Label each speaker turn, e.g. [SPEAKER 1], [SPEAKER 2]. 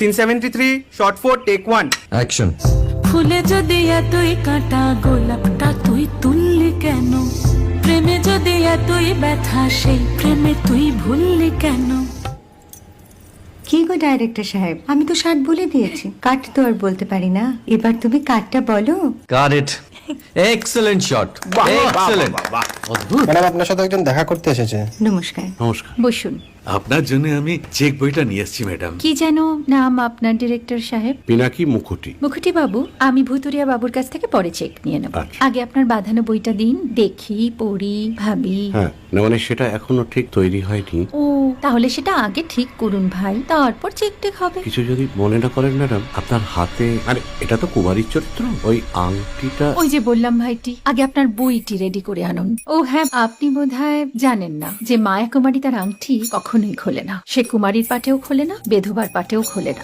[SPEAKER 1] 1673 shot 4 take 1
[SPEAKER 2] action.
[SPEAKER 3] ফুলে যদি এতই কাঁটা গোলাপটা তুই তুললি কেন? প্রেমে যদি এতই ব্যথা সেই প্রেমে তুই ভুললি কেন?
[SPEAKER 4] কি গো ডাইরেক্টর সাহেব, আমি তো 60 বলে দিয়েছি, কাট তো আর বলতে পারি না, এবার তুমি কাটটা বলো।
[SPEAKER 2] Got it. Excellent shot, excellent. অদ্ভুত।
[SPEAKER 5] ম্যাডাম আপনার সাথে একজন দেখা করতে এসেছে।
[SPEAKER 4] নমস্কার।
[SPEAKER 6] নমস্কার।
[SPEAKER 4] বসুন।
[SPEAKER 6] আপনার জন্য আমি চেক বইটা নিয়ে এসেছি ম্যাডাম।
[SPEAKER 4] কি যেন নাম আপনার ডিরেক্টর সাহেব?
[SPEAKER 6] পিনাকি মুখোটি।
[SPEAKER 4] মুখুটি বাবু, আমি ভুতুরিয়া বাবুর কাছ থেকে পরে চেক নিয়ে নেব।
[SPEAKER 6] আচ্ছা।
[SPEAKER 4] আগে আপনার বাঁধানো বইটা দিন, দেখি, পড়ি, ভাবি।
[SPEAKER 6] হ্যাঁ, না মানে সেটা এখনো ঠিক তৈরি হয়নি।
[SPEAKER 4] ও, তাহলে সেটা আগে ঠিক করুন ভাই, তারপর চেক টেক হবে।
[SPEAKER 6] কিছু যদি মনে না করেন ম্যাডাম, আপনার হাতে, আরে এটা তো কুমারীর চরিত্র, ওই আংটিটা।
[SPEAKER 4] ওই যে বললাম ভাইটি, আগে আপনার বইটি রেডি করে আনুন। ও হ্যাঁ, আপনি বোধহয় জানেন না যে মায়া কুমারী তার আংটি কখনোই খোলে না। সে কুমারীর পাটেও খোলে না, বেধবার পাটেও খোলে না।